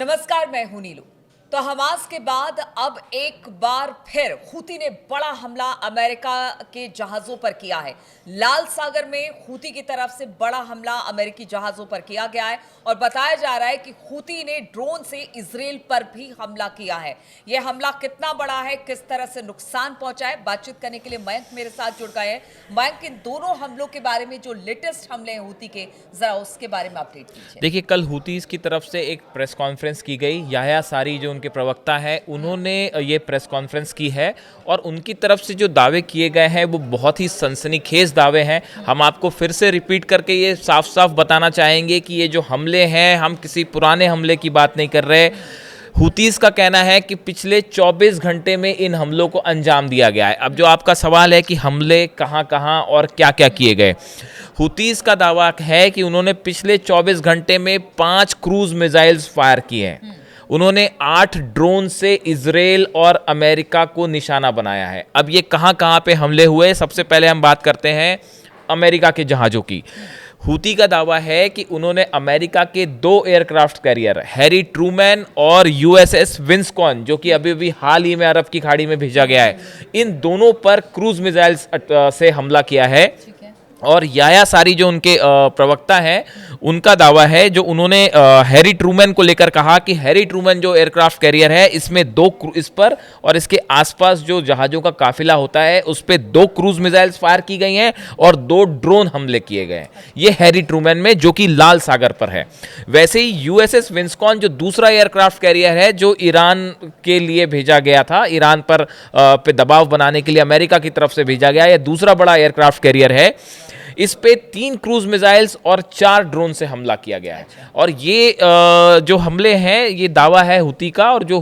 नमस्कार, मैं हूं नीलू। तो हमास के बाद अब एक बार फिर हूती ने बड़ा हमला अमेरिका के जहाजों पर किया है। लाल सागर में हूती की तरफ से बड़ा हमला अमेरिकी जहाजों पर किया गया है और बताया जा रहा है कि हूती ने ड्रोन से इजराइल पर भी हमला किया है। यह हमला कितना बड़ा है, किस तरह से नुकसान पहुंचा है, बातचीत करने के लिए मयंक मेरे साथ जुड़ गए हैं। मयंक, इन दोनों हमलों के बारे में जो लेटेस्ट हमले हैं हूती के, जरा उसके बारे में अपडेट कीजिए। देखिए, कल हूतीस की तरफ से एक प्रेस कॉन्फ्रेंस की गई। याह्या सारी जो उनके प्रवक्ता है, उन्होंने ये प्रेस कॉन्फ्रेंस की है और उनकी तरफ से जो दावे किए गए हैं वो बहुत ही सनसनीखेज दावे हैं। हम आपको फिर से रिपीट करके ये साफ साफ बताना चाहेंगे कि ये जो हमले हैं, हम किसी पुराने हमले की बात नहीं कर रहे। हूतीस का कहना है कि पिछले 24 घंटे में इन हमलों को अंजाम दिया गया है। अब जो आपका सवाल है कि हमले कहां कहां और क्या क्या किए गए, हूतीस का दावा है कि उन्होंने पिछले 24 घंटे में 5 क्रूज मिसाइल्स फायर किए हैं। उन्होंने 8 ड्रोन से इजराइल और अमेरिका को निशाना बनाया है। अब ये कहां कहां पे हमले हुए, सबसे पहले हम बात करते हैं अमेरिका के जहाज़ों की। हूती का दावा है कि उन्होंने अमेरिका के 2 एयरक्राफ्ट कैरियर हैरी ट्रूमैन और यूएसएस विंस्कॉन, जो कि अभी भी हाल ही में अरब की खाड़ी में भेजा गया है, इन दोनों पर क्रूज मिसाइल्स से हमला किया है। और याह्या सारी जो उनके प्रवक्ता हैं, उनका दावा है, जो उन्होंने हैरी ट्रूमैन को लेकर कहा कि हैरी ट्रूमैन जो एयरक्राफ्ट कैरियर है, इसमें इस पर और इसके आसपास जो जहाज़ों का काफिला होता है उस पर 2 क्रूज मिसाइल्स फायर की गई हैं और 2 ड्रोन हमले किए गए हैं। ये हैरी ट्रूमैन में, जो कि लाल सागर पर है। वैसे ही यूएसएस विंस्कॉन जो दूसरा एयरक्राफ्ट कैरियर है, जो ईरान के लिए भेजा गया था, ईरान पर पे दबाव बनाने के लिए अमेरिका की तरफ से भेजा गया, यह दूसरा बड़ा एयरक्राफ्ट कैरियर है। इस पे 3 क्रूज मिसाइल्स और 4 ड्रोन से हमला किया गया है। और ये जो हमले हैं, ये दावा है हूती का। और जो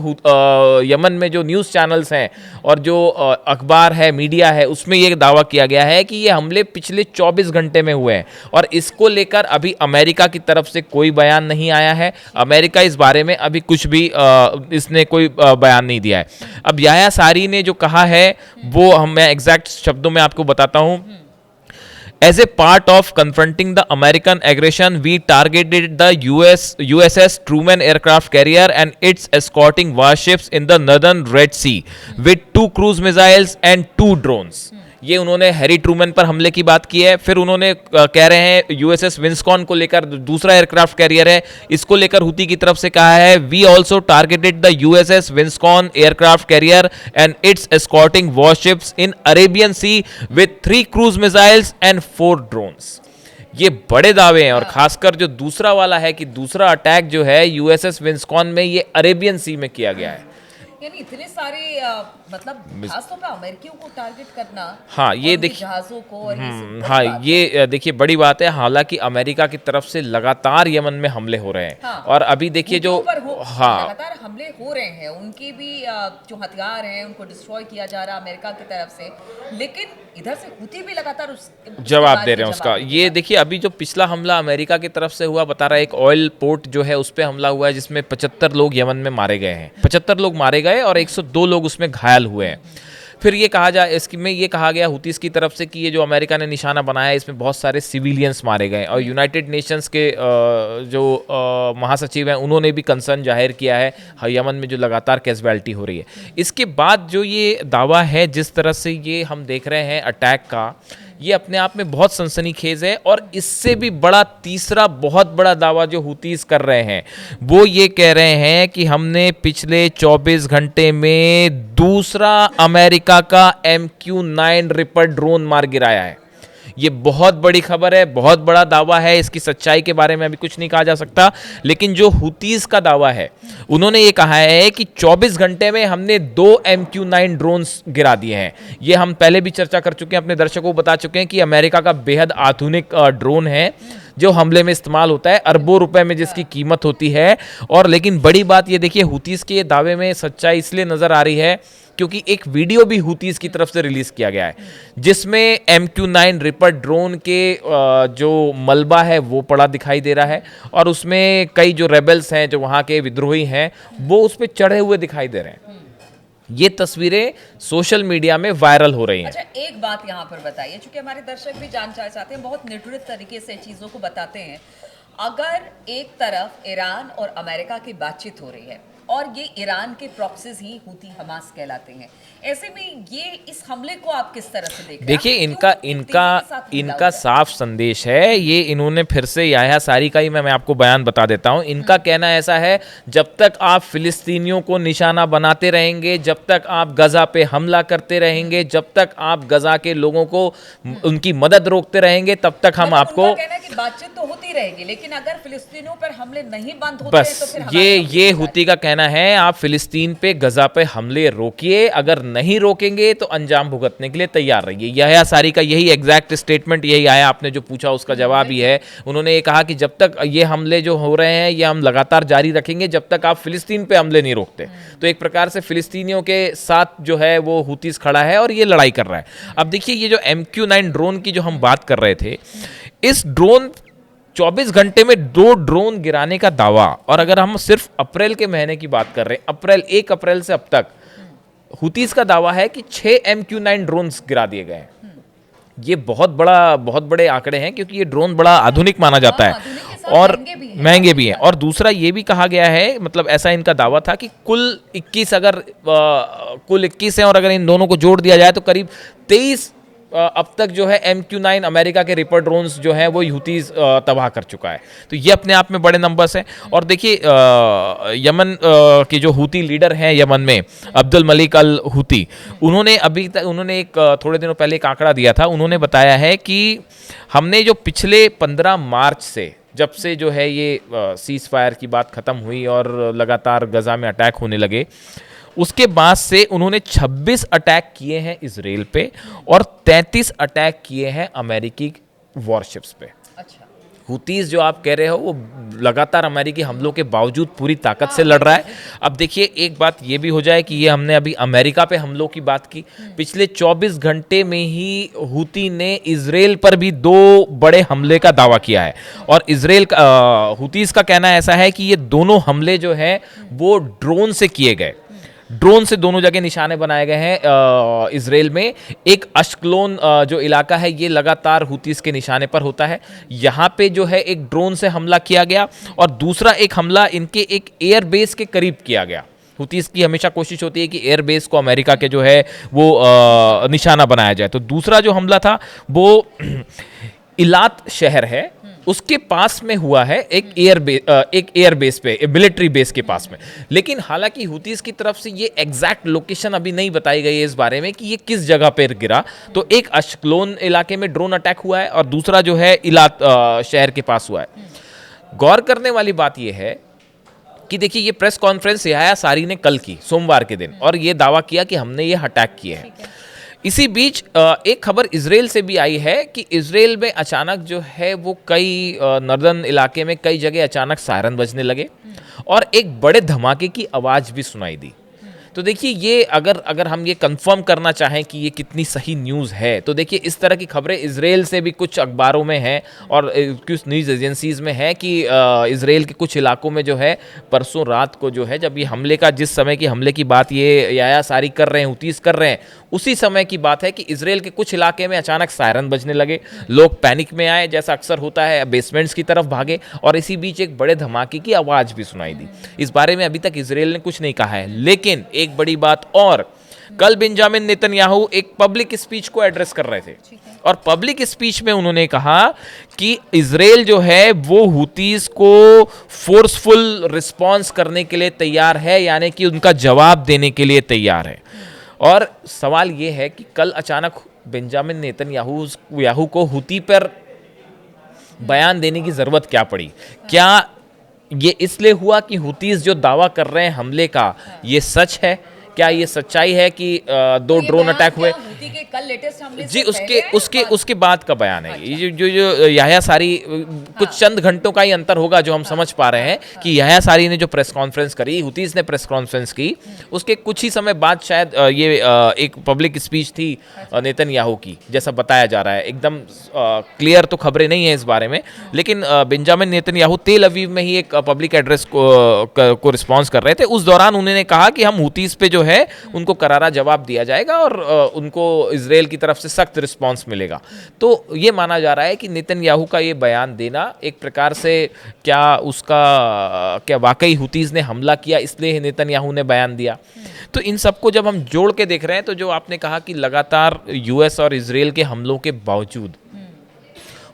यमन में जो न्यूज़ चैनल्स हैं और जो अखबार है, मीडिया है, उसमें ये दावा किया गया है कि ये हमले पिछले 24 घंटे में हुए हैं। और इसको लेकर अभी अमेरिका की तरफ से कोई बयान नहीं आया है। अमेरिका इस बारे में अभी कुछ भी इसने कोई बयान नहीं दिया है। अब याह्या सारी ने जो कहा है वो मैं एग्जैक्ट शब्दों में आपको बताता हूँ। As a part of confronting the American aggression, we targeted the USS Truman aircraft carrier and its escorting warships in the northern Red Sea with 2 cruise missiles and 2 drones. ये उन्होंने हैरी ट्रूमैन पर हमले की बात की है। फिर उन्होंने कह रहे हैं यूएसएस विंस्कॉन को लेकर, दूसरा एयरक्राफ्ट कैरियर है, इसको लेकर हूती की तरफ से कहा है, we also targeted the USS विंस्कॉन aircraft carrier and its escorting warships in Arabian Sea with 3 cruise missiles and 4 drones. ये बड़े दावे हैं। और खासकर जो दूसरा वाला है कि दूसरा अटैक जो है यूएसएस विंस्कॉन में, ये अरेबियन सी में किया गया है। यानी इतने सारे मतलब खासतौर पे अमेरिकियों को टारगेट करना। हाँ, ये देखिए जहाजों को और हाँ, ये देखिए बड़ी बात है। हालांकि अमेरिका की तरफ से लगातार यमन में हमले हो रहे हैं। हाँ, और अभी देखिए जो लगातार हमले हो रहे हैं, उनके भी जो हथियार हैं उनको डिस्ट्रॉय किया जा रहा है अमेरिका की तरफ से, लेकिन इधर से हूती भी लगातार जवाब दे रहे हैं उसका। ये देखिए, अभी जो पिछला हमला अमेरिका की तरफ से हुआ, बता रहा है एक ऑयल पोर्ट जो है उस पर हमला हुआ है, जिसमें 75 लोग यमन में मारे गए हैं। 75 लोग मारे गए और 102 लोग उसमें घायल हुए हैं। फिर ये कहा जाए, इसमें ये कहा गया हूतीस की तरफ से कि ये जो अमेरिका ने निशाना बनाया है, इसमें बहुत सारे सिविलियंस मारे गए। और यूनाइटेड नेशंस के जो महासचिव हैं, उन्होंने भी कंसर्न जाहिर किया है यमन में जो लगातार कैजुअलिटी हो रही है। इसके बाद जो ये दावा है, जिस तरह से ये हम देख रहे हैं अटैक का, ये अपने आप में बहुत सनसनीखेज है। और इससे भी बड़ा तीसरा बहुत बड़ा दावा जो हूतीस कर रहे हैं, वो ये कह रहे हैं कि हमने पिछले 24 घंटे में दूसरा अमेरिका का MQ-9 रिपर ड्रोन मार गिराया है। ये बहुत बड़ी खबर है, बहुत बड़ा दावा है। इसकी सच्चाई के बारे में अभी कुछ नहीं कहा जा सकता, लेकिन जो हूतीस का दावा है, उन्होंने ये कहा है कि 24 घंटे में हमने 2 MQ-9 ड्रोन्स गिरा दिए हैं। ये हम पहले भी चर्चा कर चुके हैं, अपने दर्शकों को बता चुके हैं कि अमेरिका का बेहद आधुनिक ड्रोन है जो हमले में इस्तेमाल होता है, अरबों रुपए में जिसकी कीमत होती है। और लेकिन बड़ी बात ये देखिए, हूतीस के दावे में सच्चाई इसलिए नजर आ रही है क्योंकि एक वीडियो भी हूतीस की तरफ से रिलीज किया गया है, जिसमें MQ-9 रिपर ड्रोन के जो मलबा है वो पड़ा दिखाई दे रहा है। और उसमें कई जो रेबल्स हैं, जो वहाँ के विद्रोही हैं, वो उस पर चढ़े हुए दिखाई दे रहे हैं। ये तस्वीरें सोशल मीडिया में वायरल हो रही हैं। अच्छा, एक बात यहाँ पर बताइए, क्योंकि हमारे दर्शक भी जानना चाहते हैं, बहुत निर्धारित तरीके से चीज़ों को बताते हैं। अगर एक तरफ ईरान और अमेरिका की बातचीत हो रही है और ये ईरान के प्रॉक्सीज ही हूती हमास कहलाते हैं, ऐसे में ये इस हमले को आप किस तरह से देख रहे हैं? देखिए, क्यों इनका इतनी तेजी इनका के साथ हमला इनका हो रहा है? साफ संदेश है। ये इन्होंने फिर से याह्या सारी का ही मैं आपको बयान बता देता हूं। इनका कहना ऐसा है, जब तक आप फिलिस्तीनियों को निशाना बनाते रहेंगे, जब तक आप गजा पे हमला करते रहेंगे, जब तक आप गजा के लोगों को उनकी मदद रोकते रहेंगे, तब तक हम मतलब आपको उनका कहना है कि बातचीत तो होती रहेगी, लेकिन अगर फिलिस्तीनियों पर हमले नहीं बंद होते हैं तो बस फिर हमारे ये हमले ये की हुती का कहना है, आप फिलिस्तीन पे गजा पे हमले रोकिए, अगर नहीं रोकेंगे तो अंजाम भुगतने के लिए तैयार रहिए। याह्या सारी का यही एग्जैक्ट स्टेटमेंट यही आया, आपने जो पूछा उसका जवाब ही है। उन्होंने ये कहा कि जब तक ये हमले जो हो रहे हैं ये हम लगातार जारी रखेंगे जब तक आप फिलिस्तीन पे हमले नहीं रोकते। तो एक प्रकार से फिलिस्तीनियों के साथ जो है वो हुतीस खड़ा है और ये लड़ाई कर रहा है। अब देखिए, ये जो MQ-9 ड्रोन की जो हम बात कर रहे थे, इस ड्रोन 24 घंटे में 2 ड्रोन गिराने का दावा, और अगर हम सिर्फ अप्रैल के महीने की बात कर रहे हैं, 1 अप्रैल से अब तक हुतीस का दावा है कि 6 MQ-9 ड्रोन्स गिरा दिए गए हैं। ये बहुत बड़े आंकड़े हैं, क्योंकि ये ड्रोन बड़ा आधुनिक माना जाता हाँ, है आधुनिक के साथ और महंगे भी हैं। और दूसरा ये भी कहा गया है, मतलब ऐसा इनका दावा था कि कुल 21 है, और अगर इन दोनों को जोड़ दिया जाए तो करीब 23 अब तक जो है MQ-9 अमेरिका के रिपर ड्रोन्स जो हैं वो हुतीस तबाह कर चुका है। तो ये अपने आप में बड़े नंबर्स हैं। और देखिए, यमन के जो हुती लीडर हैं यमन में, अब्दुल मलिक अल हुती, उन्होंने एक थोड़े दिनों पहले एक आंकड़ा दिया था। उन्होंने बताया है कि हमने जो पिछले 15 मार्च से, जब से जो है ये सीज फायर की बात खत्म हुई और लगातार गजा में अटैक होने लगे, उसके बाद से उन्होंने 26 अटैक किए हैं इजराइल पे और 33 अटैक किए हैं अमेरिकी वॉरशिप्स पे। अच्छा, हुतीस जो आप कह रहे हो वो लगातार अमेरिकी हमलों के बावजूद पूरी ताकत से लड़ रहा है। अब देखिए, एक बात ये भी हो जाए कि ये हमने अभी अमेरिका पे हमलों की बात की, पिछले 24 घंटे में ही हुती ने इजराइल पर भी 2 बड़े हमले का दावा किया है। और इजराइल का हुतीस का कहना ऐसा है कि ये दोनों हमले जो हैं वो ड्रोन से किए गए। ड्रोन से दोनों जगह निशाने बनाए गए हैं इजराइल में। एक अश्कलोन जो इलाका है ये लगातार हुतीस के निशाने पर होता है। यहाँ पे जो है एक ड्रोन से हमला किया गया, और दूसरा एक हमला इनके एक एयर बेस के करीब किया गया। हुतीस की हमेशा कोशिश होती है कि एयर बेस को अमेरिका के जो है वो निशाना बनाया जाए। तो दूसरा जो हमला था वो इलात शहर है, उसके पास में हुआ है, एक एयर बेस पे, मिलिट्री बेस के पास में। लेकिन हालांकि हुतीस की तरफ से ये एग्जैक्ट लोकेशन अभी नहीं बताई गई है इस बारे में कि ये किस जगह पर गिरा। तो एक अश्कलोन इलाके में ड्रोन अटैक हुआ है और दूसरा जो है इलात शहर के पास हुआ है। गौर करने वाली बात यह है कि देखिए, ये प्रेस कॉन्फ्रेंस याह्या सारी ने कल की, सोमवार के दिन, और ये दावा किया कि हमने ये अटैक किए हैं। इसी बीच एक खबर इजराइल से भी आई है कि इजराइल में अचानक जो है वो कई नॉर्दर्न इलाके में कई जगह अचानक सायरन बजने लगे और एक बड़े धमाके की आवाज़ भी सुनाई दी। तो देखिए, ये अगर हम ये कंफर्म करना चाहें कि ये कितनी सही न्यूज़ है, तो देखिए इस तरह की खबरें इजराइल से भी कुछ अखबारों में हैं और कुछ न्यूज़ एजेंसीज़ में है कि इजराइल के कुछ इलाकों में जो है परसों रात को जो है, जब ये हमले का, जिस समय की हमले की बात ये याह्या सारी कर रहे हैं, हुतीस कर रहे हैं, उसी समय की बात है कि इजराइल के कुछ इलाके में अचानक सायरन बजने लगे, लोग पैनिक में आए, जैसा अक्सर होता है, बेसमेंट्स की तरफ भागे, और इसी बीच एक बड़े धमाके की आवाज़ भी सुनाई दी। इस बारे में अभी तक इजराइल ने कुछ नहीं कहा है। लेकिन एक बड़ी बात और, कल बेंजामिन नेतन्याहू एक पब्लिक स्पीच को एड्रेस कर रहे थे, और पब्लिक स्पीच में उन्होंने कहा कि इजराइल जो है वो हुतीस को फोर्सफुल रिस्पॉन्स करने के लिए तैयार है, यानी कि उनका जवाब देने के लिए तैयार है। और सवाल ये है कि कल अचानक बेंजामिन नेतन्याहू को हुती पर बयान देने की ज़रूरत क्या पड़ी? क्या ये इसलिए हुआ कि हुतीस जो दावा कर रहे हैं हमले का, ये सच है? क्या ये सच्चाई है कि 2 ड्रोन अटैक हुए? हूती के कल लेटेस्ट हमले जी, से पहले है? उसके बाद का बयान है। ये जो याह्या सारी, कुछ चंद घंटों का ही अंतर होगा जो हम समझ पा रहे हैं कि याह्या सारी ने जो प्रेस कॉन्फ्रेंस करी, हुतीस ने प्रेस कॉन्फ्रेंस की, उसके कुछ ही समय बाद शायद ये एक पब्लिक स्पीच थी नेतन्याहू की, जैसा बताया जा रहा है। एकदम क्लियर तो खबरें नहीं है इस बारे में, लेकिन बेंजामिन नेतन्याहू तेल अवीव में ही एक पब्लिक एड्रेस को रिस्पॉन्स कर रहे थे। उस दौरान उन्होंने कहा कि हम हुतीस पे जो है उनको करारा जवाब दिया जाएगा और उनको इसराइल की तरफ से सख्त रिस्पांस मिलेगा। तो ये माना जा रहा है कि नेतन्याहू का ये बयान देना एक प्रकार से क्या वाकई हुतीज़ ने हमला किया इसलिए नेतन्याहू ने बयान दिया। तो इन सबको जब हम जोड़ के देख रहे हैं तो जो आपने कहा कि लगातार यूएस और इसराइल के हमलों के बावजूद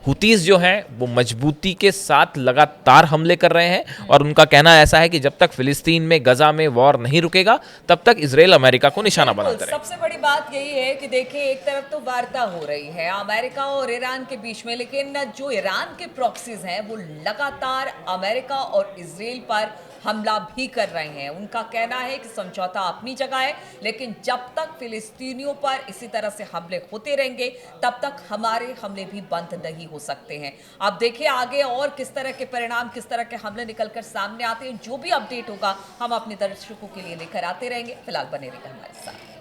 हुतीज़ जो हैं वो मजबूती के साथ लगातार हमले कर रहे हैं और उनका कहना ऐसा है कि जब तक फिलिस्तीन में गजा में वॉर नहीं रुकेगा तब तक इसराइल अमेरिका को निशाना बनाते रहेगा। सबसे बड़ी बात यही है कि देखिए एक तरफ तो वार्ता हो रही है अमेरिका और ईरान के बीच में, लेकिन जो ईरान के प्रॉक्सीज हैं वो लगातार अमेरिका और इसराइल पर हमला भी कर रहे हैं। उनका कहना है कि समझौता अपनी जगह है, लेकिन जब तक फिलिस्तीनियों पर इसी तरह से हमले होते रहेंगे तब तक हमारे हमले भी बंद नहीं हो सकते हैं। अब देखिए आगे और किस तरह के परिणाम, किस तरह के हमले निकलकर सामने आते हैं। जो भी अपडेट होगा हम अपने दर्शकों के लिए लेकर आते रहेंगे। फिलहाल बने रहिए हमारे साथ।